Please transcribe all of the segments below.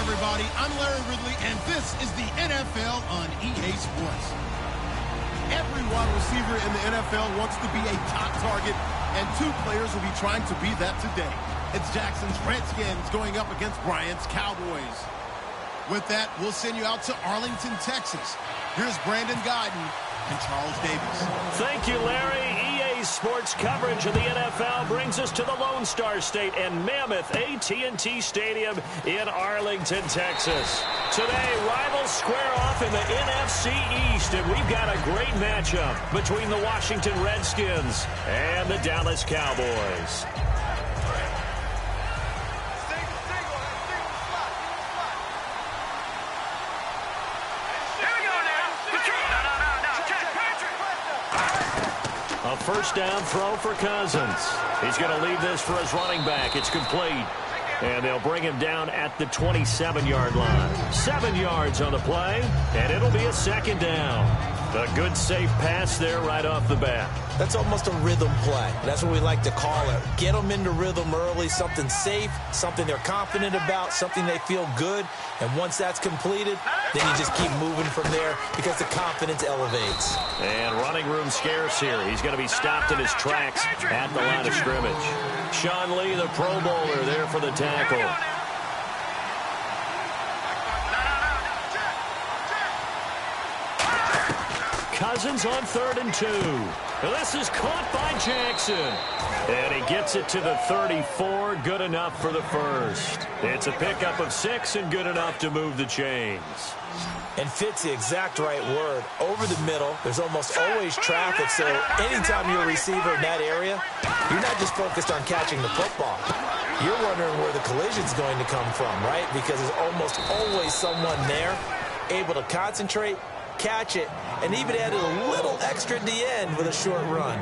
everybody. I'm Larry Ridley, and this is the NFL on EA Sports. Every wide receiver in the NFL wants to be a top target, and two players will be trying to be that today. It's Jackson's Redskins going up against Bryant's Cowboys. With that, we'll send you out to Arlington, Texas. Here's Brandon Guyton and Charles Davis. Thank you, Larry. EA Sports coverage of the NFL brings us to the Lone Star State and Mammoth AT&T Stadium in Arlington, Texas. Today, rivals square off in the NFC East, and we've got a great matchup between the Washington Redskins and the Dallas Cowboys. A first down throw for Cousins. He's going to leave this for his running back. It's complete. And they'll bring him down at the 27-yard line. 7 yards on the play, and it'll be a second down. A good, safe pass there right off the bat. That's almost a rhythm play. That's what we like to call it. Get them into rhythm early, something safe, something they're confident about, something they feel good. And once that's completed, then you just keep moving from there because the confidence elevates. And running room scarce here. He's going to be stopped in his tracks at the line of scrimmage. Sean Lee, the Pro Bowler, there for the tackle. Cousins on 3rd and 2. This is caught by Jackson. And he gets it to the 34. Good enough for the first. It's a pickup of 6 and good enough to move the chains. And fit's the exact right word. Over the middle, there's almost always traffic, so anytime you're a receiver in that area, you're not just focused on catching the football. You're wondering where the collision's going to come from, right? Because there's almost always someone there able to concentrate, catch it, and even added a little extra at the end with a short run.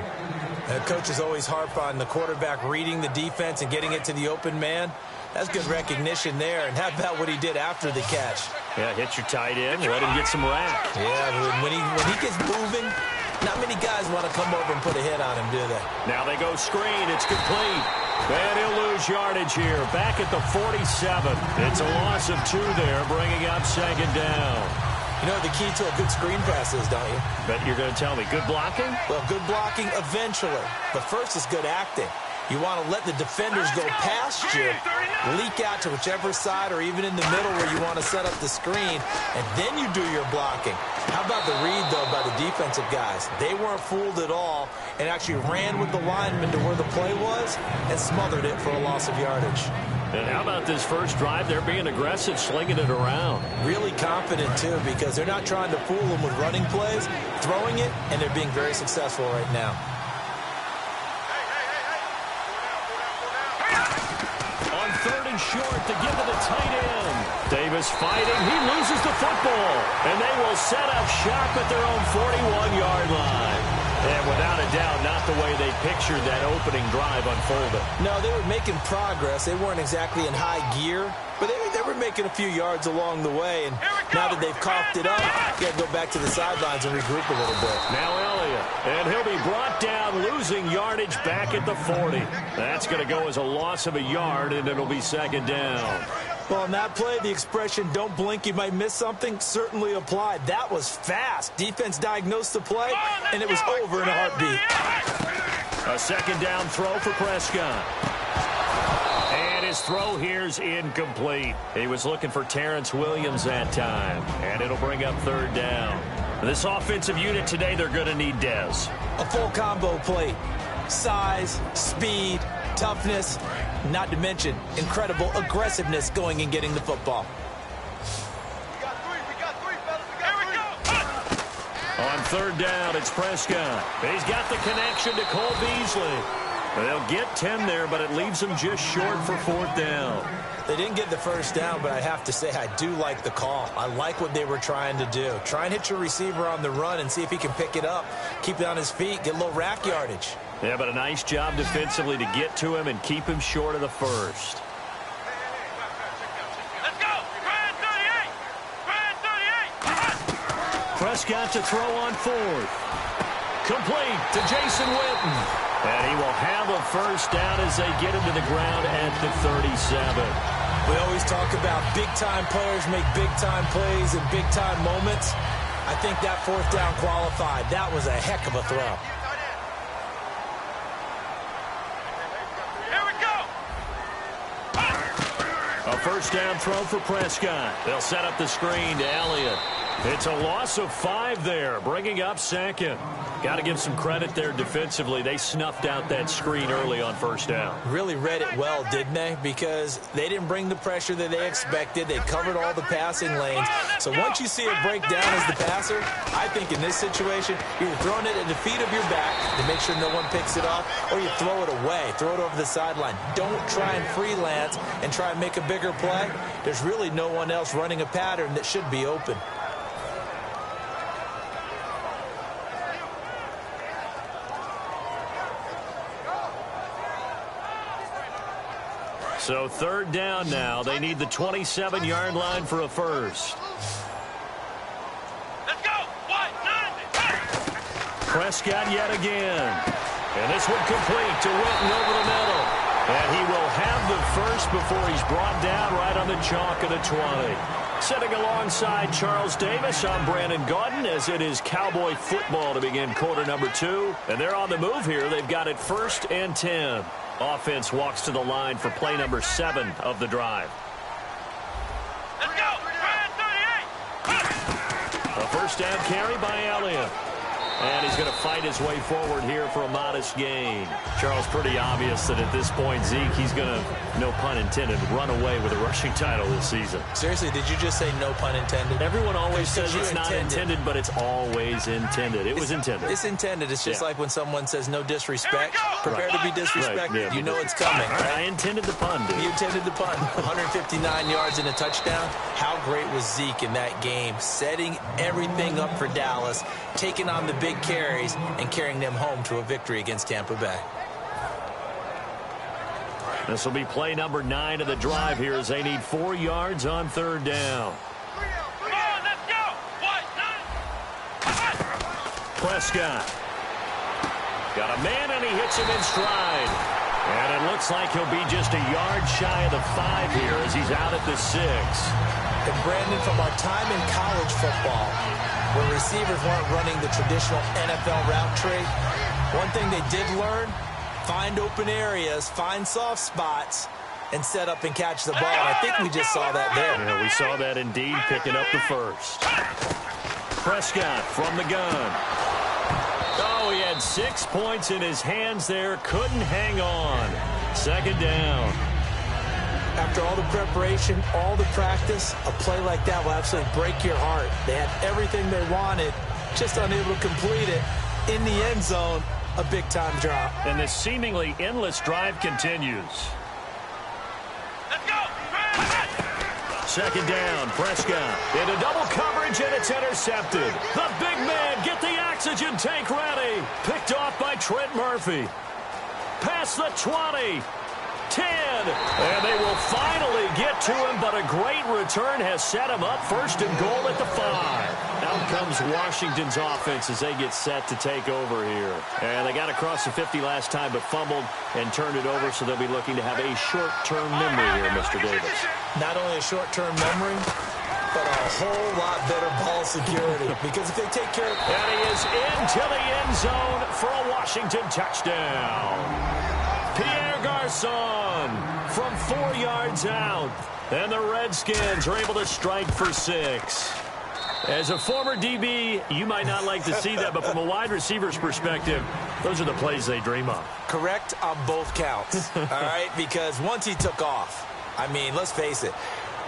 Coaches always harp on the quarterback reading the defense and getting it to the open man. That's good recognition there. And how about what he did after the catch? Yeah, hit your tight end, let him get some rack. Yeah, when he gets moving, not many guys want to come over and put a hit on him, do they? Now they go screen. It's complete. And he'll lose yardage here. Back at the 47. It's a loss of 2 there, bringing up second down. You know the key to a good screen pass is, don't you? Bet you're going to tell me. Good blocking? Well, good blocking eventually. But first is good acting. You want to let the defenders go past you, leak out to whichever side or even in the middle where you want to set up the screen, and then you do your blocking. How about the read, though, by the defensive guys? They weren't fooled at all and actually ran with the lineman to where the play was and smothered it for a loss of yardage. And how about this first drive? They're being aggressive, slinging it around. Really confident, too, because they're not trying to fool them with running plays, throwing it, and they're being very successful right now. On 3rd and short to give it a tight end. Davis fighting. He loses the football. And they will set up shop at their own 41-yard line. And without a doubt, not the way they pictured that opening drive unfolded. No, they were making progress. They weren't exactly in high gear, but they were making a few yards along the way. And now that they've coughed it up, you got to go back to the sidelines and regroup a little bit. Now Elliott, and he'll be brought down, losing yardage back at the 40. That's going to go as a loss of a yard, and it'll be second down. Well, on that play, the expression, don't blink, you might miss something, certainly applied. That was fast. Defense diagnosed the play, and it was over in a heartbeat. A second down throw for Prescott. And his throw here's incomplete. He was looking for Terrence Williams that time, and it'll bring up 3rd down. This offensive unit today, they're going to need Dez. A full combo plate. Size, speed, toughness, not to mention incredible aggressiveness going and getting the football. On 3rd down, it's Prescott. He's got the connection to Cole Beasley. They'll get 10 there, but it leaves them just short for 4th down. They didn't get the first down, but I have to say I do like the call. I like what they were trying to do. Try and hit your receiver on the run and see if he can pick it up, keep it on his feet, get a little rack yardage. Yeah, but a nice job defensively to get to him and keep him short of the first. Let's go! Brad 38! Brad 38! Prescott to throw on 4th. Complete to Jason Witten. And he will have a first down as they get him to the ground at the 37. We always talk about big-time players make big-time plays in big-time moments. I think that fourth down qualified. That was a heck of a throw. Here we go. A first down throw for Prescott. They'll set up the screen to Elliott. It's a loss of 5 there, bringing up second. Got to give some credit there defensively. They snuffed out that screen early on first down. Really read it well, didn't they? Because they didn't bring the pressure that they expected. They covered all the passing lanes. So once you see it break down as the passer, I think in this situation, you're throwing it at the feet of your back to make sure no one picks it off, or you throw it away, throw it over the sideline. Don't try and freelance and try and make a bigger play. There's really no one else running a pattern that should be open. So third down now. They need the 27-yard line for a first. Let's go. 1-9. Prescott yet again. And this one complete to Witten over the middle. And he will have the first before he's brought down right on the chalk of the 20. Sitting alongside Charles Davis, I'm Brandon Gaudin, as it is Cowboy football to begin quarter number 2. And they're on the move here. They've got it 1st and 10. Offense walks to the line for play number 7 of the drive. Let's go. 38. A first down carry by Elliott. And he's going to fight his way forward here for a modest gain. Charles, pretty obvious that at this point, Zeke, he's going to, no pun intended, run away with a rushing title this season. Seriously, did you just say no pun intended? Everyone always says it's not intended, but it's always intended. It was intended. It's intended. It's just like when someone says no disrespect. Prepare to be disrespected. Right. Yeah, you know it's coming. Right? I intended the pun, dude. You intended the pun. 159 yards and a touchdown. How great was Zeke in that game? Setting everything up for Dallas, taking on the big carries and carrying them home to a victory against Tampa Bay. This will be play number 9 of the drive here as they need 4 yards on third down. Come on, let's go. 1-9. Prescott. Got a man and he hits him in stride. And it looks like he'll be just a yard shy of the 5 here as he's out at the 6. And Brandon, from our time in college football, where receivers weren't running the traditional NFL route tree, one thing they did learn, find open areas, find soft spots, and set up and catch the ball. I think we just saw that there. Yeah, we saw that indeed, picking up the first. Prescott from the gun. Oh, he had 6 points in his hands there, couldn't hang on. Second down. After all the preparation, all the practice, a play like that will absolutely break your heart. They had everything they wanted, just unable to complete it. In the end zone, a big-time drop. And this seemingly endless drive continues. Let's go. Second down, Prescott. Into double coverage, and it's intercepted. The big man, get the oxygen tank ready. Picked off by Trent Murphy. Past the 20. 10, and they will finally get to him, but a great return has set him up 1st and goal at the 5. Out comes Washington's offense as they get set to take over here. And they got across the 50 last time, but fumbled and turned it over, so they'll be looking to have a short-term memory here, Mr. Davis. Not only a short-term memory, but a whole lot better ball security, because if they take care of... And he is into the end zone for a Washington touchdown. Pierre Garçon from 4 yards out. And the Redskins are able to strike for 6. As a former DB, you might not like to see that, but from a wide receiver's perspective, those are the plays they dream of. Correct on both counts, all right? Because once he took off, I mean, let's face it,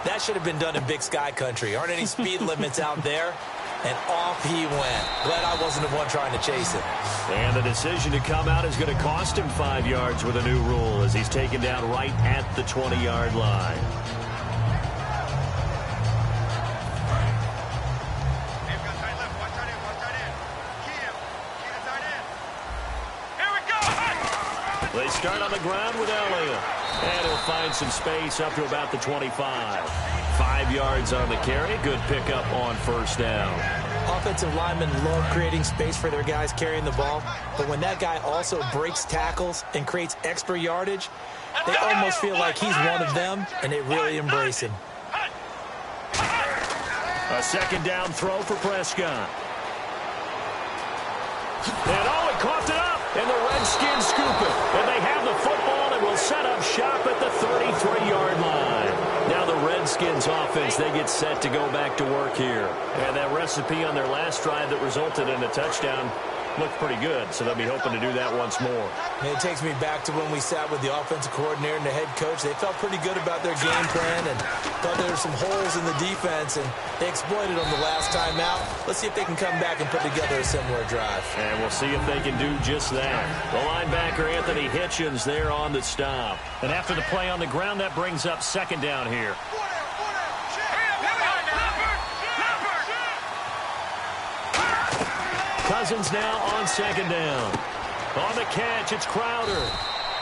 that should have been done in Big Sky Country. Aren't any speed limits out there? And off he went. Glad I wasn't the one trying to chase him. And the decision to come out is going to cost him 5 yards with a new rule as he's taken down right at the 20-yard line. Here we go. They start on the ground with Elliott. And he'll find some space up to about the 25. 5 yards on the carry. Good pickup on first down. Offensive linemen love creating space for their guys carrying the ball, but when that guy also breaks tackles and creates extra yardage, they almost feel like he's one of them, and they really embrace him. A second down throw for Prescott. And he coughed it up, and the Redskins scoop it. And they have the football and will set up shop at the 33-yard line. Now the Redskins offense, they get set to go back to work here. And that recipe on their last drive that resulted in a touchdown looked pretty good, so they'll be hoping to do that once more. And it takes me back to when we sat with the offensive coordinator and the head coach. They felt pretty good about their game plan and thought there were some holes in the defense, and they exploited them the last time out. Let's see if they can come back and put together a similar drive. And we'll see if they can do just that. The linebacker, Anthony Hitchens, there on the stop. And after the play on the ground, that brings up second down here. Cousins now on second down. On the catch, it's Crowder.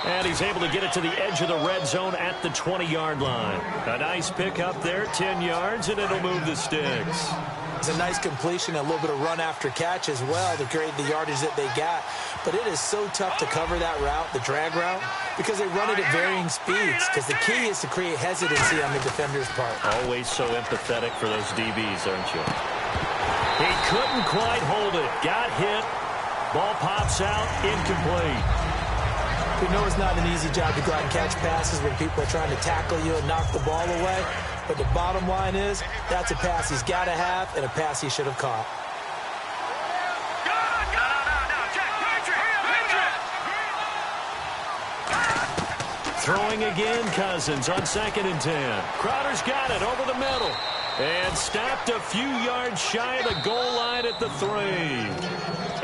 And he's able to get it to the edge of the red zone at the 20-yard line. A nice pick up there, 10 yards, and it'll move the sticks. It's a nice completion, a little bit of run after catch as well to create the yardage that they got. But it is so tough to cover that route, the drag route, because they run it at varying speeds. Because the key is to create hesitancy on the defender's part. Always so empathetic for those DBs, aren't you? He couldn't quite hold it. Got hit. Ball pops out. Incomplete. We know it's not an easy job to go out and catch passes when people are trying to tackle you and knock the ball away. But the bottom line is, that's a pass he's got to have and a pass he should have caught. Throwing again, Cousins on 2nd and 10. Crowder's got it over the middle. And stopped a few yards shy of the goal line at the 3.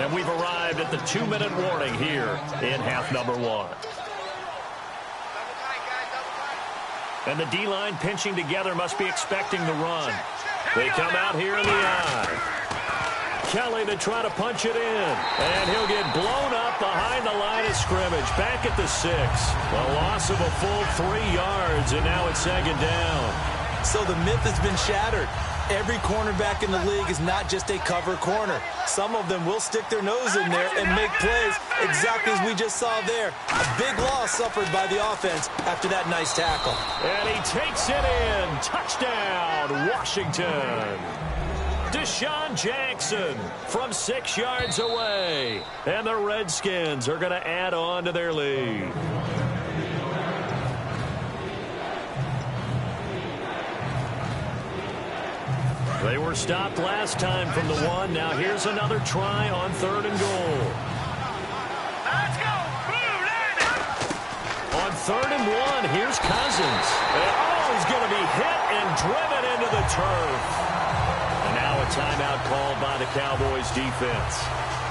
And we've arrived at the 2-minute warning here in half number 1. And the D-line pinching together must be expecting the run. They come out here in the eye. Kelly to try to punch it in. And he'll get blown up behind the line of scrimmage. Back at the 6. A loss of a full 3 yards, and now it's second down. So the myth has been shattered. Every cornerback in the league is not just a cover corner. Some of them will stick their nose in there and make plays exactly as we just saw there. A big loss suffered by the offense after that nice tackle. And he takes it in. Touchdown, Washington. Deshaun Jackson from 6 yards away. And the Redskins are going to add on to their lead. They were stopped last time from the 1. Now here's another try on 3rd and goal. Let's go. On 3rd and 1, here's Cousins. And he's going to be hit and driven into the turf. And now a timeout called by the Cowboys defense.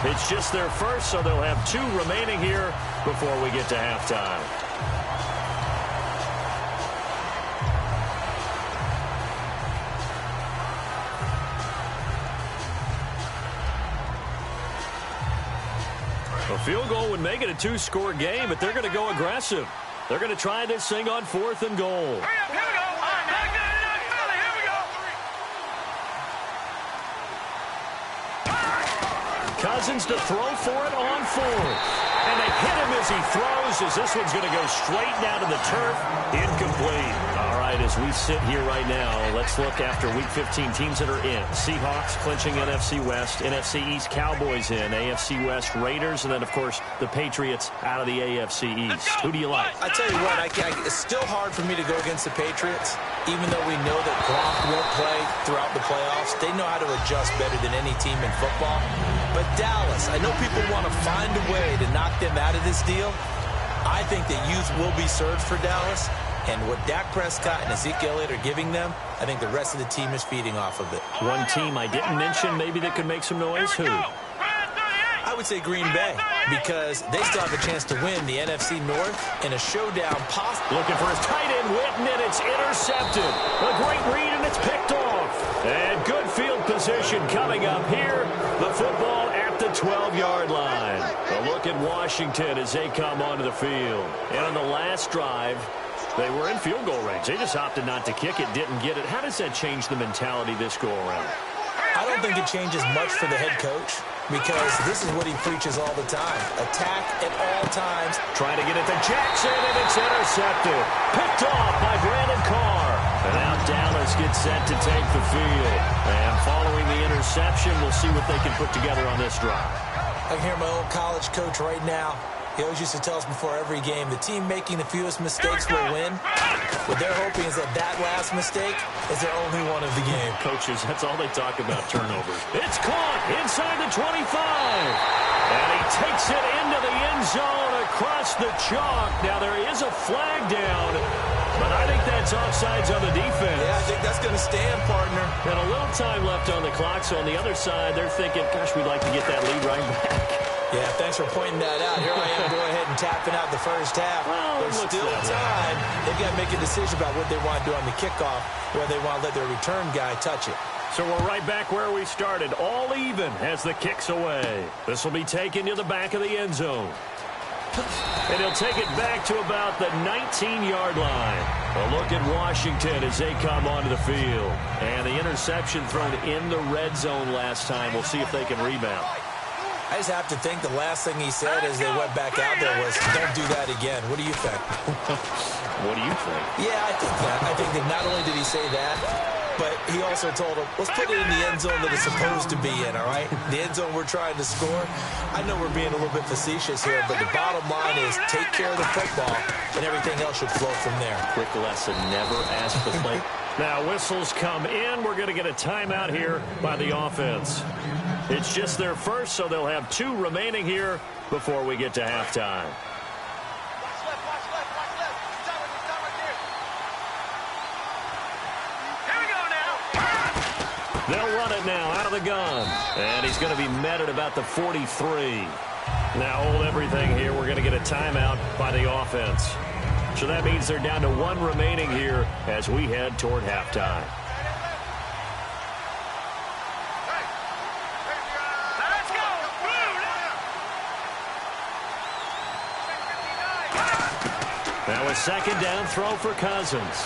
It's just their first, so they'll have 2 remaining here before we get to halftime. A field goal would make it a 2-score game, but they're going to go aggressive. They're going to try this thing on 4th and goal. Here we go. Here we go. Cousins to throw for it on 4th. And they hit him as he throws, as this one's going to go straight down to the turf. Incomplete. All right, as we sit here right now, let's look after Week 15 teams that are in. Seahawks clinching NFC West, NFC East Cowboys in, AFC West Raiders, and then, of course, the Patriots out of the AFC East. Who do you like? I tell you what, it's still hard for me to go against the Patriots, even though we know that Gronk won't play throughout the playoffs. They know how to adjust better than any team in football. But Dallas, I know people want to find a way to knock them out of this deal. I think that youth will be served for Dallas. And what Dak Prescott and Ezekiel Elliott are giving them, I think the rest of the team is feeding off of it. One team I didn't mention maybe that could make some noise. Who? I would say Green Bay, because they still have a chance to win the NFC North in a showdown possible. Looking for his tight end, Witten, and it's intercepted. A great read, and it's picked off. And good field position coming up here. The football at the 12-yard line. A look at Washington as they come onto the field. And on the last drive, they were in field goal range. They just opted not to kick it, didn't get it. How does that change the mentality this go around? I don't think it changes much for the head coach because this is what he preaches all the time. Attack at all times. Trying to get it to Jackson, and it's intercepted. Picked off by Brandon Carr. And now Dallas gets set to take the field. And following the interception, we'll see what they can put together on this drive. I can hear my old college coach right now. He always used to tell us before every game, the team making the fewest mistakes will win. What they're hoping is that last mistake is their only one of the game. Coaches, that's all they talk about, turnovers. It's caught inside the 25. And he takes it into the end zone across the chalk. Now, there is a flag down, but I think that's offsides on the defense. Yeah, I think that's going to stand, partner. And a little time left on the clock, so on the other side, they're thinking, gosh, we'd like to get that lead right back. Yeah, thanks for pointing that out. Here I am going ahead and tapping out the first half. Well, there's still time. They've got to make a decision about what they want to do on the kickoff, whether they want to let their return guy touch it. So we're right back where we started, all even as the kick's away. This will be taken to the back of the end zone. And he'll take it back to about the 19-yard line. A look at Washington as they come onto the field. And the interception thrown in the red zone last time. We'll see if they can rebound. I just have to think the last thing he said as they went back out there was, don't do that again. What do you think? What do you think? Yeah, I think that. I think that not only did he say that, but he also told him, let's put it in the end zone that it's supposed to be in, all right? The end zone we're trying to score. I know we're being a little bit facetious here, but the bottom line is take care of the football, and everything else should flow from there. Quick lesson, never ask the play. Now whistles come in. We're going to get a timeout here by the offense. It's just their first, so they'll have 2 remaining here before we get to halftime. They'll run it now out of the gun. And he's going to be met at about the 43. Now hold everything here. We're going to get a timeout by the offense. So that means they're down to 1 remaining here as we head toward halftime. Now a second down throw for Cousins.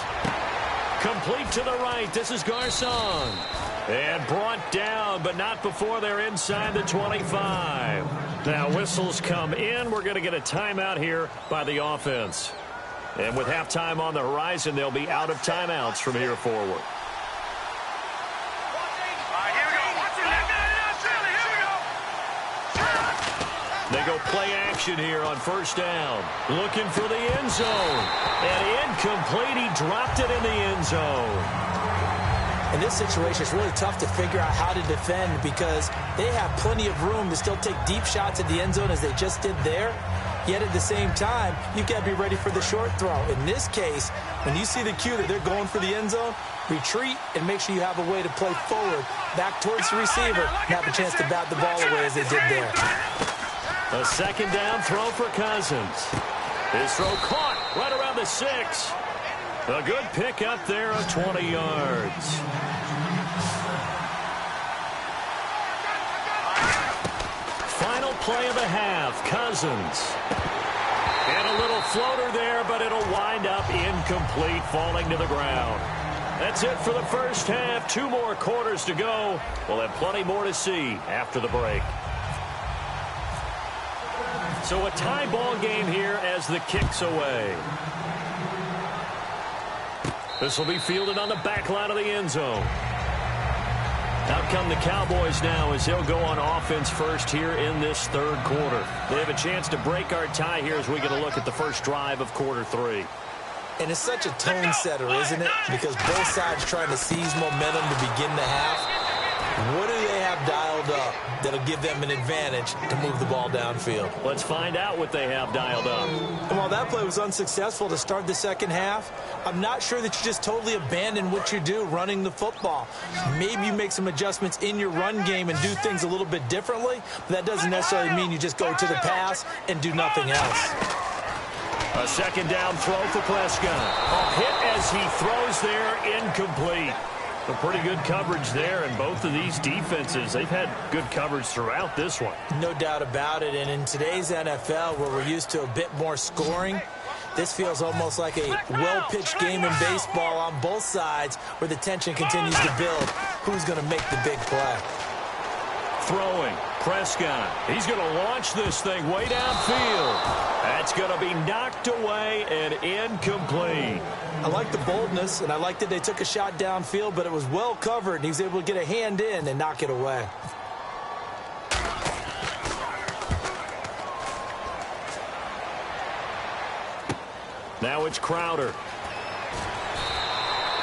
Complete to the right. This is Garcon. And brought down, but not before they're inside the 25. Now whistles come in. We're going to get a timeout here by the offense. And with halftime on the horizon, they'll be out of timeouts from here forward. They go play action here on first down. Looking for the end zone. And incomplete. He dropped it in the end zone. In this situation, it's really tough to figure out how to defend because they have plenty of room to still take deep shots at the end zone as they just did there. Yet at the same time, you've got to be ready for the short throw. In this case, when you see the cue that they're going for the end zone, retreat and make sure you have a way to play forward, back towards the receiver, and have a chance to bat the ball away as they did there. A second down throw for Cousins. His throw caught right around the 6. A good pick up there of 20 yards. Final play of the half, Cousins. And a little floater there, but it'll wind up incomplete, falling to the ground. That's it for the first half. 2 more quarters to go. We'll have plenty more to see after the break. So a tie ball game here as the kick's away. This will be fielded on the back line of the end zone. Out come the Cowboys now as they'll go on offense first here in this third quarter. They have a chance to break our tie here as we get a look at the first drive of quarter 3. And it's such a tone setter, isn't it? Because both sides trying to seize momentum to begin the half. What do they have dialed up that'll give them an advantage to move the ball downfield? Let's find out what they have dialed up. And while that play was unsuccessful to start the second half, I'm not sure that you just totally abandon what you do running the football. Maybe you make some adjustments in your run game and do things a little bit differently, but that doesn't necessarily mean you just go to the pass and do nothing else. A second down throw for Prescott. A hit as he throws there, incomplete. A pretty good coverage there, and both of these defenses, they've had good coverage throughout this one. No doubt about it, and in today's NFL, where we're used to a bit more scoring, This feels almost like a well-pitched game in baseball on both sides where the tension continues to build. Who's going to make the big play? Throwing, Prescott. He's going to launch this thing way downfield. That's going to be knocked away and incomplete. I like the boldness, and I like that they took a shot downfield, but it was well covered, and he was able to get a hand in and knock it away. Now it's Crowder.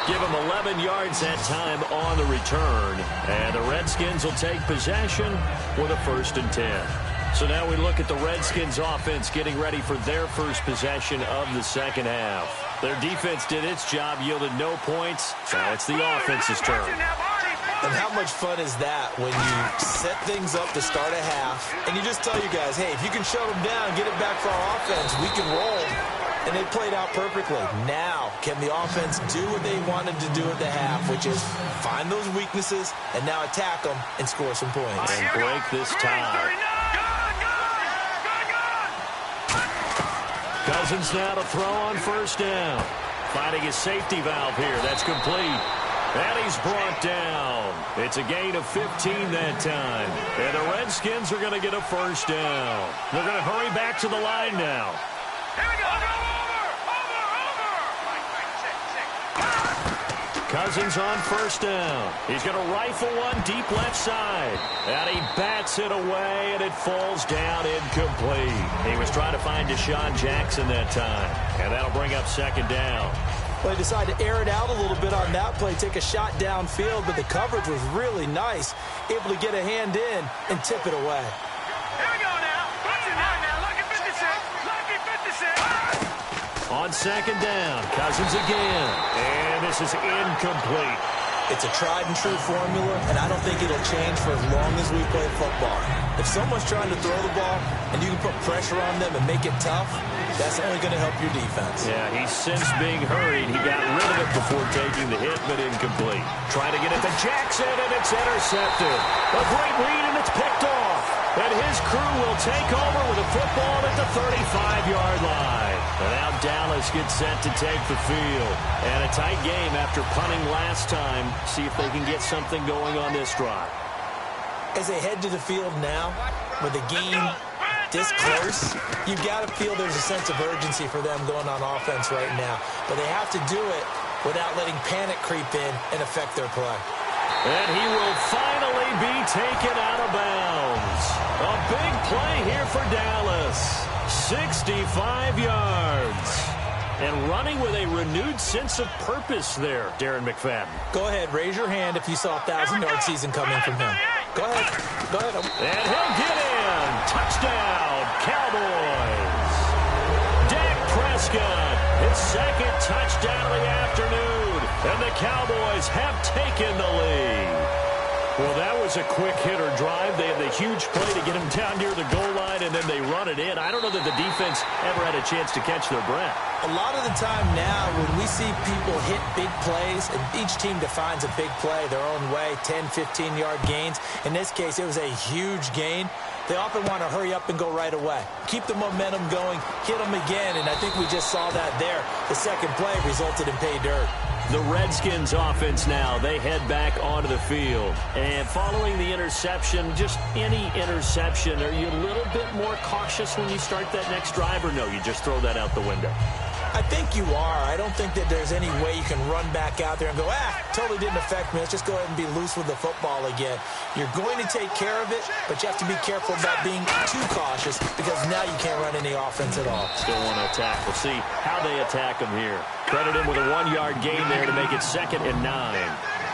Give him 11 yards that time on the return. And the Redskins will take possession with a 1st and 10. So now we look at the Redskins offense getting ready for their first possession of the second half. Their defense did its job, yielded no points. Now it's the offense's turn. And how much fun is that when you set things up to start a half and you just tell you guys, hey, if you can shut them down, get it back for our offense, we can roll. And they played out perfectly. Now, can the offense do what they wanted to do at the half, which is find those weaknesses and now attack them and score some points? And break this tie. Cousins now to throw on 1st down. Finding his safety valve here. That's complete. And he's brought down. It's a gain of 15 that time. And the Redskins are going to get a 1st down. They're going to hurry back to the line now. Here we go. Cousins on 1st down. He's going to rifle one deep left side. And he bats it away, and it falls down incomplete. He was trying to find Deshaun Jackson that time. And that'll bring up 2nd down. Well, they decided to air it out a little bit on that play, take a shot downfield, but the coverage was really nice. Able to get a hand in and tip it away. Here we go now. What's it now? Lucky 56. Lucky 56. On 2nd down, Cousins again. And this is incomplete. It's a tried-and-true formula, and I don't think it'll change for as long as we play football. If someone's trying to throw the ball and you can put pressure on them and make it tough, that's only going to help your defense. Yeah, he's since being hurried. He got rid of it before taking the hit, but incomplete. Trying to get it to Jackson, and it's intercepted. A great read, and it's picked off. And his crew will take over with a football at the 35-yard line. And now Dallas gets set to take the field. And a tight game after punting last time. See if they can get something going on this drive. As they head to the field now, with the game this close, you've got to feel there's a sense of urgency for them going on offense right now. But they have to do it without letting panic creep in and affect their play. And he will finally be taken out of bounds. A big play here for Dallas. 65 yards. And running with a renewed sense of purpose there, Darren McFadden. Go ahead, raise your hand if you saw a 1,000-yard season coming from him. Go ahead. Go ahead. And he'll get in. Touchdown, Cowboys. Dak Prescott, his 2nd touchdown of the afternoon. And the Cowboys have taken the lead. Well, that was a quick hitter drive. They had the huge play to get him down near the goal line, and then they run it in. I don't know that the defense ever had a chance to catch their breath. A lot of the time now, when we see people hit big plays, and each team defines a big play their own way, 10, 15-yard gains. In this case, it was a huge gain. They often want to hurry up and go right away. Keep the momentum going, hit them again, and I think we just saw that there. The second play resulted in pay dirt. The Redskins offense now, they head back onto the field. And following the interception, just any interception, are you a little bit more cautious when you start that next drive, or no, you just throw that out the window? I think you are. I don't think that there's any way you can run back out there and go, totally didn't affect me. Let's just go ahead and be loose with the football again. You're going to take care of it, but you have to be careful about being too cautious because now you can't run any offense at all. Still want to attack. We'll see how they attack him here. Credit him with a 1-yard gain there to make it 2nd and 9.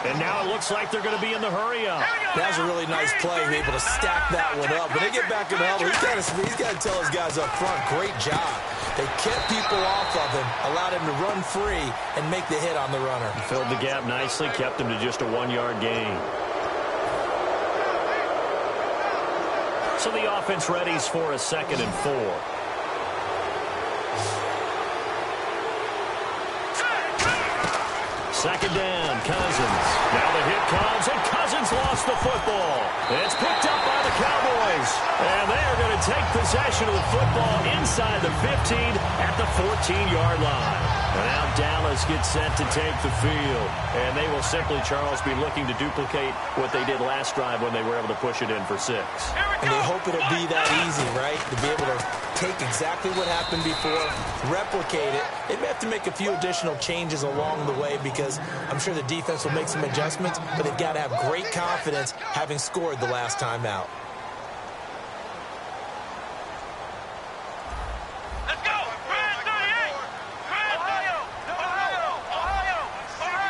And now it looks like they're going to be in the hurry-up. That was a really nice play, be able to stack that one up. When they get back in the huddle, he's got to tell his guys up front, great job. They kept people off of him, allowed him to run free, and make the hit on the runner. Filled the gap nicely, kept him to just a 1-yard gain. So the offense readies for a 2nd and 4. Second down, Cousins. Now the hit comes, and Cousins lost the football. It's picked up by the Cowboys, and they are going to take possession of the football inside the 15 at the 14-yard line. And now Dallas gets set to take the field. And they will simply, Charles, be looking to duplicate what they did last drive when they were able to push it in for 6. And they hope it'll be that easy, right? To be able to take exactly what happened before, replicate it. They may have to make a few additional changes along the way because I'm sure the defense will make some adjustments, but they've got to have great confidence having scored the last time out.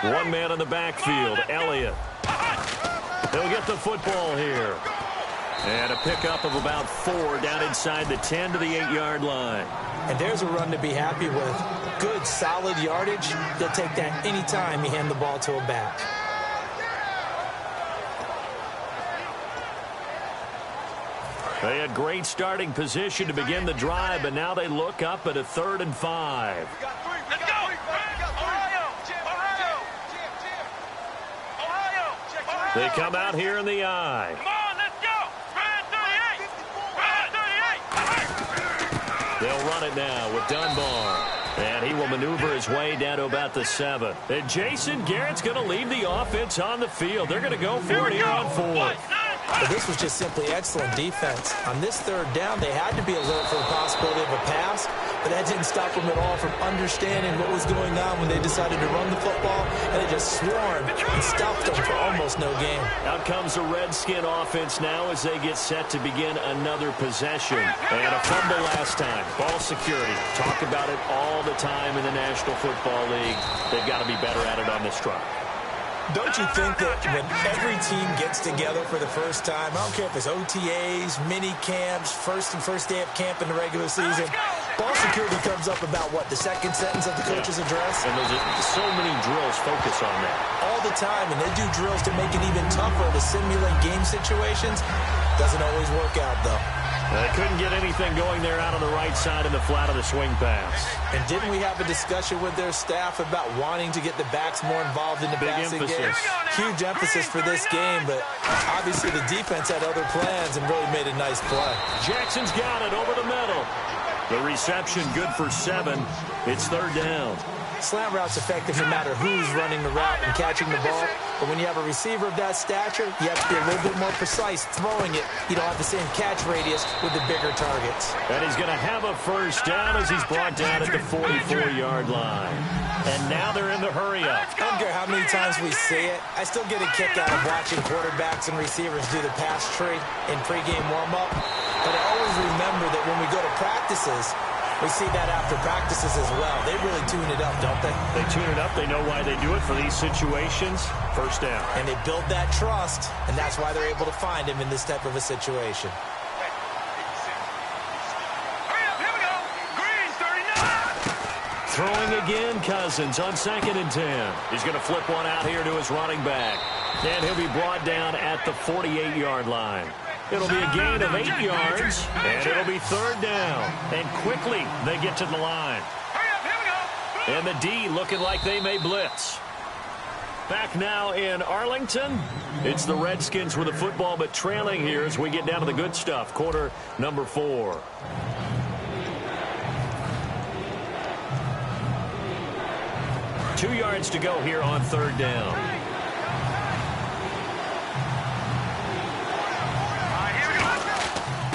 One man in the backfield, Elliott. He'll get the football here. And a pickup of about 4 down inside the 10 to the 8-yard line. And there's a run to be happy with. Good, solid yardage. They'll take that anytime you hand the ball to a back. They had great starting position to begin the drive, but now they look up at a 3rd and 5. Let's go! They come out here in the I. Come on, let's go! Spread 38! They'll run it now with Dunbar. And he will maneuver his way down to about the 7. And Jason Garrett's going to leave the offense on the field. They're going to go for it here on 4th. But this was just simply excellent defense. On this 3rd down, they had to be alert for the possibility of a pass, but that didn't stop them at all from understanding what was going on when they decided to run the football, and they just swarmed and stopped them for almost no gain. Out comes the Redskin offense now as they get set to begin another possession. And a fumble last time. Ball security. Talk about it all the time in the National Football League. They've got to be better at it on this drive. Don't you think that when every team gets together for the first time, I don't care if it's OTAs, mini camps, first day of camp in the regular season, ball security comes up about, what, the second sentence of the coach's address? And there's so many drills focus on that. All the time, and they do drills to make it even tougher to simulate game situations. Doesn't always work out, though. They couldn't get anything going there out on the right side in the flat of the swing pass. And didn't we have a discussion with their staff about wanting to get the backs more involved in the passing game? Huge emphasis for this game, but obviously the defense had other plans and really made a nice play. Jackson's got it over the middle. The reception good for 7. It's 3rd down. Slant route's effective no matter who's running the route and catching the ball. But when you have a receiver of that stature, you have to be a little bit more precise throwing it. You don't have the same catch radius with the bigger targets. And he's going to have a 1st down as he's brought down at the 44-yard line. And now they're in the hurry-up. I don't care how many times we see it. I still get a kick out of watching quarterbacks and receivers do the pass tree in pregame warm-up. But I always remember that when we go to practices, we see that after practices as well. They really tune it up, don't they? They tune it up. They know why they do it for these situations. 1st down. And they build that trust, and that's why they're able to find him in this type of a situation. Hurry up, here we go! Green, 39! Throwing again, Cousins on 2nd and 10. He's going to flip one out here to his running back. And he'll be brought down at the 48-yard line. It'll be a gain of 8 yards, and it'll be 3rd down. And quickly, they get to the line. Hurry up, here we go! And the D looking like they may blitz. Back now in Arlington. It's the Redskins with the football, but trailing here as we get down to the good stuff. Quarter number 4. Two yards to go here on 3rd down.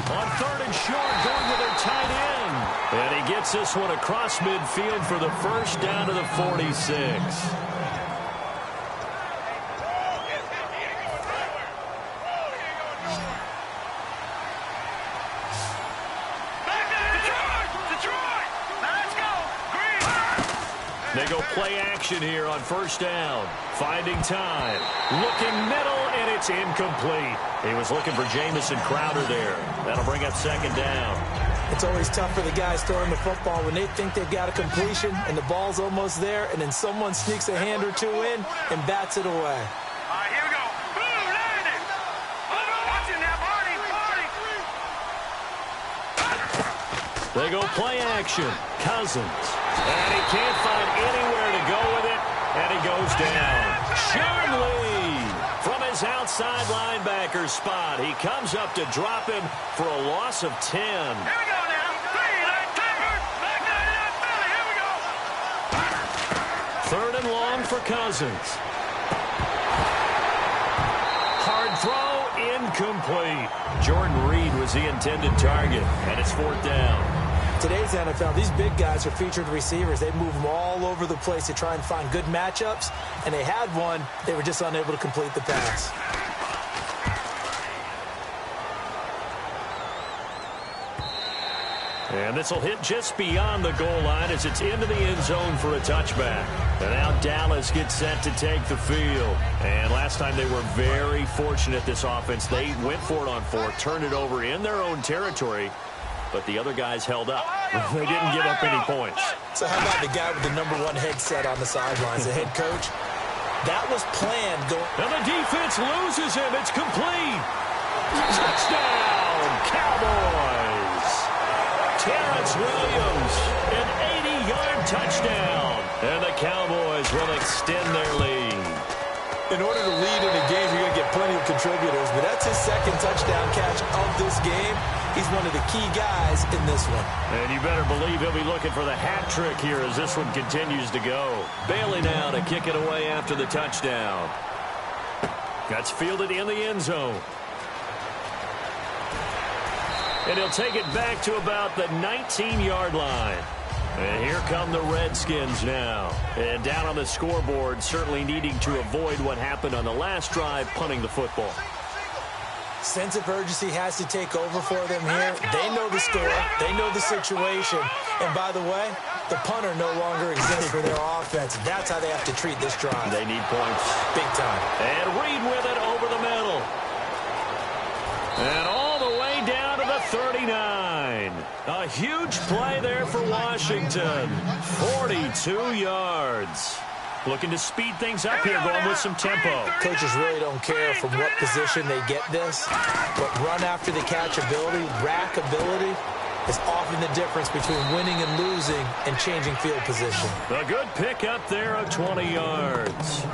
On 3rd and short, going with their tight end. And he gets this one across midfield for the 1st down to the 46. They go play action here on 1st down. Finding time. Looking middle, and it's incomplete. He was looking for Jamison Crowder there. That'll bring up 2nd down. It's always tough for the guys throwing the football when they think they've got a completion and the ball's almost there, and then someone sneaks a hand or two in and bats it away. All right, here we go. Boom, landed. Watching that, Barney. They go play action. Cousins. And he can't find anywhere to go with it, and he goes down. Sean Lee from his outside outside linebacker spot. He comes up to drop him for a loss of 10. Here we go now. 3-9 Timbers. Back 99 Philly. Here we go. Third and long for Cousins. Hard throw, incomplete. Jordan Reed was the intended target, and it's fourth down. Today's NFL, these big guys are featured receivers. They move them all over the place to try and find good matchups, and they had one. They were just unable to complete the pass. And this will hit just beyond the goal line as it's into the end zone for a touchback. And now Dallas gets set to take the field. And last time they were very fortunate, this offense. They went for it on fourth, turned it over in their own territory, but the other guys held up. They didn't give up any points. So how about the guy with the #1 headset on the sidelines, the head coach? That was planned. And the defense loses him. It's complete. Touchdown, Cowboys. Terrence Williams, an 80-yard touchdown. And the Cowboys will extend their lead. In order to lead in a game, you're going to get plenty of contributors, but that's his second touchdown catch of this game. He's one of the key guys in this one. And you better believe he'll be looking for the hat trick here as this one continues to go. Bailey now to kick it away after the touchdown. That's fielded in the end zone. And he'll take it back to about the 19-yard line. And here come the Redskins now. And down on the scoreboard, certainly needing to avoid what happened on the last drive, punting the football. Sense of urgency has to take over for them here. They know the score. They know the situation. And by the way, the punter no longer exists for their offense. That's how they have to treat this drive. They need points. Big time. And Reed with it over the middle. And all the way down to the 39. A huge play there for Washington. 42 yards. Looking to speed things up here, going with some tempo. Coaches really don't care from what position they get this, but run after the catch ability, rack ability, is often the difference between winning and losing and changing field position. A good pick up there of 20 yards.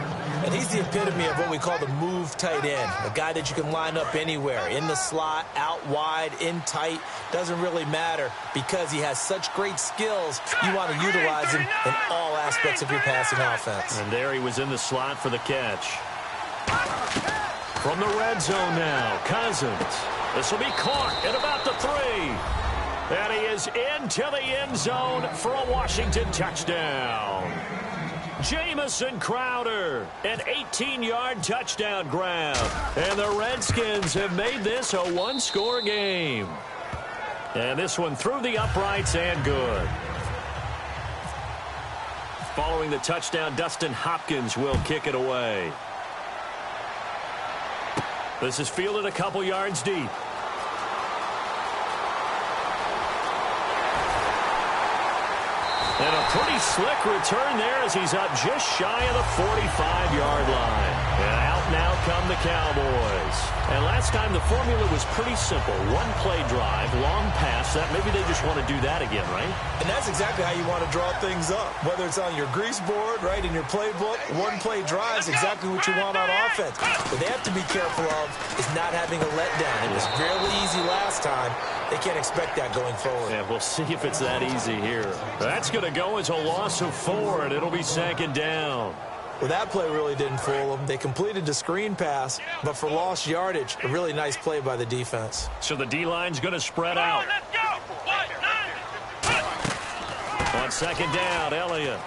And he's the epitome of what we call the move tight end, a guy that you can line up anywhere, in the slot, out wide, in tight, doesn't really matter because he has such great skills. You want to utilize him in all aspects of your passing offense. And there he was in the slot for the catch. From the red zone now, Cousins. This will be caught at about the 3. And he is into the end zone for a Washington touchdown. Jamison Crowder, an 18-yard touchdown grab. And the Redskins have made this a one-score game. And this one through the uprights and good. Following the touchdown, Dustin Hopkins will kick it away. This is fielded a couple yards deep. And a pretty slick return there as he's up just shy of the 45-yard line. And out now come the Cowboys. And last time the formula was pretty simple. One-play drive, long pass. That maybe they just want to do that again, right? And that's exactly how you want to draw things up. Whether it's on your grease board, right, in your playbook, one-play drive is exactly what you want on offense. What they have to be careful of is not having a letdown. It was fairly easy last time. They can't expect that going forward. Yeah, we'll see if it's that easy here. That's going to go as a loss of 4, and it'll be second down. Well, that play really didn't fool them. They completed the screen pass, but for lost yardage, a really nice play by the defense. So the D-line's going to spread out. On second down, Elliott.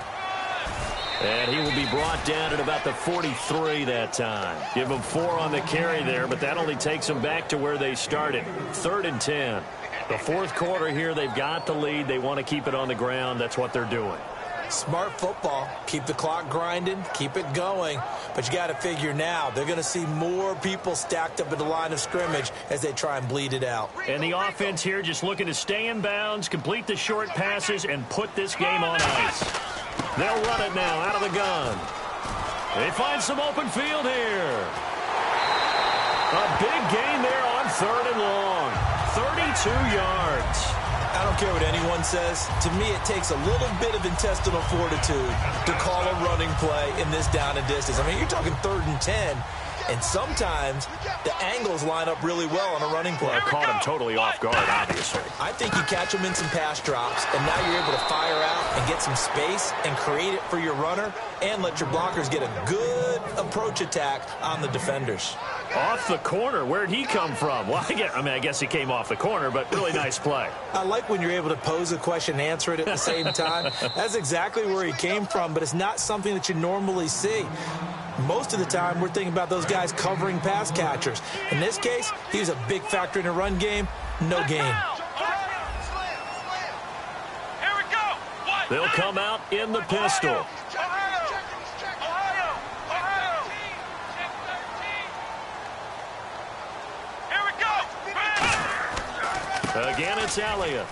And he will be brought down at about the 43 that time. Give him 4 on the carry there, but that only takes them back to where they started. 3rd and 10. The fourth quarter here, they've got the lead. They want to keep it on the ground. That's what they're doing. Smart football. Keep the clock grinding. Keep it going. But you got to figure now, they're going to see more people stacked up at the line of scrimmage as they try and bleed it out. And the offense here just looking to stay in bounds, complete the short passes, and put this game on ice. They'll run it now out of the gun. They find some open field here. A big gain there on 3rd and long. 32 yards. I don't care what anyone says. To me, it takes a little bit of intestinal fortitude to call a running play in this down and distance. I mean, you're talking 3rd and 10. And sometimes the angles line up really well on a running play. Well, caught him totally off guard, obviously. I think you catch him in some pass drops, and now you're able to fire out and get some space and create it for your runner and let your blockers get a good approach attack on the defenders. Off the corner. Where'd he come from? Well, I guess he came off the corner, but really nice play. I like when you're able to pose a question and answer it at the same time. That's exactly where he came from, but it's not something that you normally see. Most of the time, we're thinking about those guys covering pass catchers. In this case, he was a big factor in the run game. No gain. Here we go. They'll come out in the pistol. Again, it's Elliott.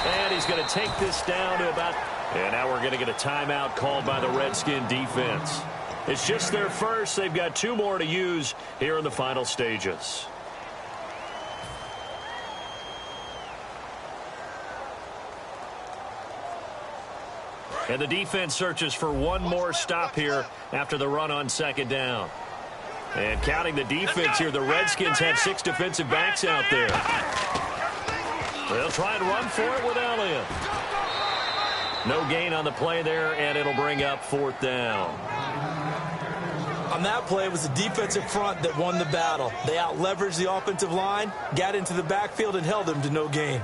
And he's going to take this down to about... And now we're going to get a timeout called by the Redskin defense. It's just their first. They've got 2 more to use here in the final stages. And the defense searches for one more stop here after the run on second down. And counting the defense here, the Redskins have 6 defensive backs out there. They'll try and run for it with Elliott. No gain on the play there, and it'll bring up 4th down. On that play, it was the defensive front that won the battle. They out-leveraged the offensive line, got into the backfield, and held them to no gain.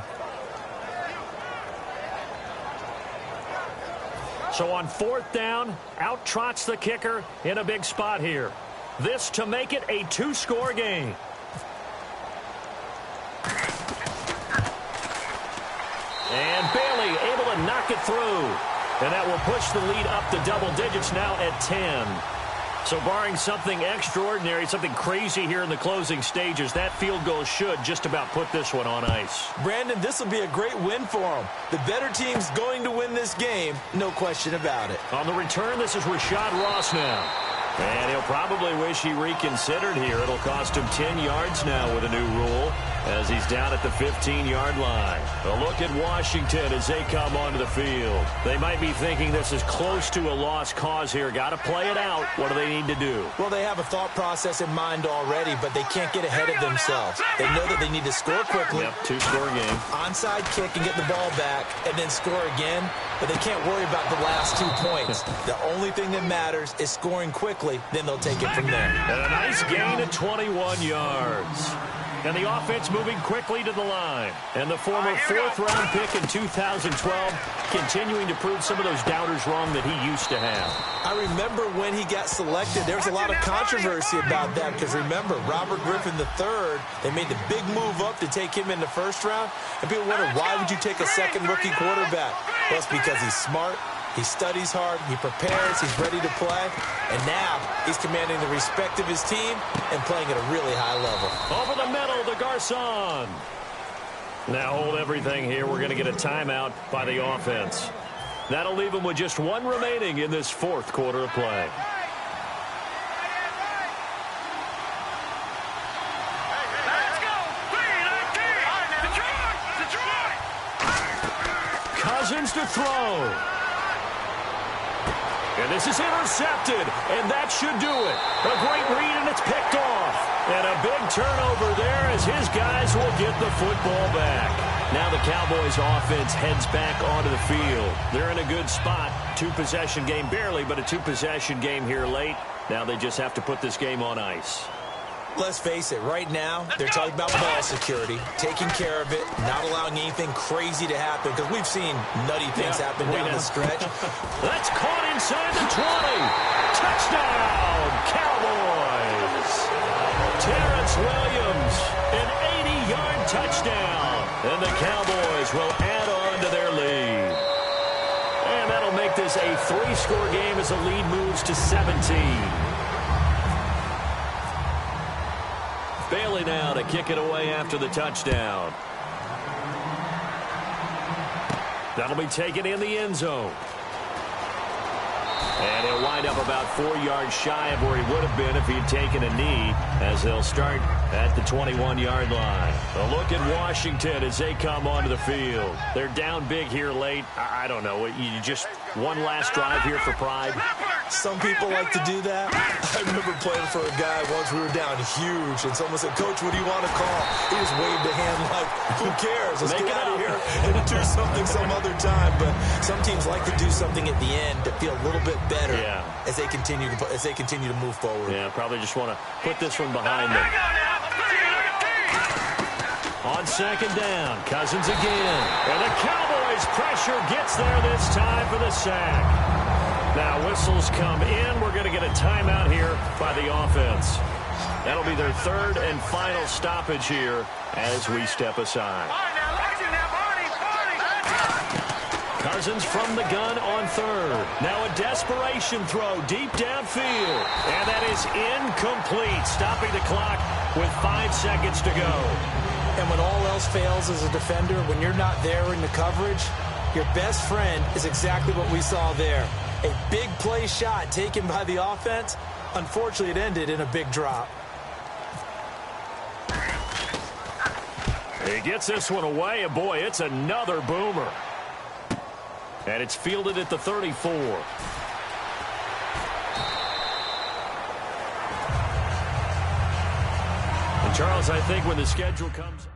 So on 4th down, out trots the kicker in a big spot here. This to make it a 2-score game. And Bailey able to knock it through. And that will push the lead up to double digits now at 10. So barring something extraordinary, something crazy here in the closing stages, that field goal should just about put this one on ice. Brandon, this will be a great win for them. The better team's going to win this game, no question about it. On the return, this is Rashad Ross now. And he'll probably wish he reconsidered here. It'll cost him 10 yards now with a new rule as he's down at the 15-yard line. A look at Washington as they come onto the field. They might be thinking this is close to a lost cause here. Got to play it out. What do they need to do? Well, they have a thought process in mind already, but they can't get ahead of themselves. They know that they need to score quickly. Yep, 2-score game. Onside kick and get the ball back and then score again. But they can't worry about the last 2 points. The only thing that matters is scoring quickly. Then they'll take it from there. And a nice gain of 21 yards. And the offense moving quickly to the line. And the former 4th-round pick in 2012 continuing to prove some of those doubters wrong that he used to have. I remember when he got selected, there was a lot of controversy about that because remember, Robert Griffin III, they made the big move up to take him in the 1st round. And people wondered, why would you take a second rookie quarterback? Well, it's because he's smart. He studies hard, he prepares, he's ready to play, and now he's commanding the respect of his team and playing at a really high level. Over the middle to Garcon. Now hold everything here. We're going to get a timeout by the offense. That'll leave them with just 1 remaining in this 4th quarter of play. Let's go. Detroit. Cousins to throw. And this is intercepted, and that should do it. A great read, and it's picked off. And a big turnover there as his guys will get the football back. Now the Cowboys offense heads back onto the field. They're in a good spot. 2-possession game, barely, but a 2-possession game here late. Now they just have to put this game on ice. Let's face it, right now, they're talking about ball security, taking care of it, not allowing anything crazy to happen, because we've seen nutty things happen down the stretch. That's caught inside the 20. Touchdown, Cowboys. Terrence Williams, an 80-yard touchdown. And the Cowboys will add on to their lead. And that'll make this a 3-score game as the lead moves to 17. Bailey now to kick it away after the touchdown. That'll be taken in the end zone. And he'll wind up about 4 yards shy of where he would have been if he had taken a knee, as they'll start at the 21-yard line. A look at Washington as they come onto the field. They're down big here late. I don't know. You just One last drive here for Pride. Some people like to do that. I remember playing for a guy once. We were down huge, and someone said, "Coach, what do you want to call?" He just waved a hand like, "Who cares? Let's get out of here and do something some other time." But some teams like to do something at the end to feel a little bit better as they continue to move forward. Yeah, probably just want to put this one behind them. On second down, Cousins again. And the Cowboys' pressure gets there this time for the sack. Now whistles come in. We're going to get a timeout here by the offense. That'll be their third and final stoppage here as we step aside. Cousins from the gun on third. Now a desperation throw deep downfield. And that is incomplete, stopping the clock with 5 seconds to go. And when all else fails as a defender, when you're not there in the coverage, your best friend is exactly what we saw there. A big play shot taken by the offense. Unfortunately, it ended in a big drop. He gets this one away, and boy, it's another boomer. And it's fielded at the 34. And Charles, I think when the schedule comes...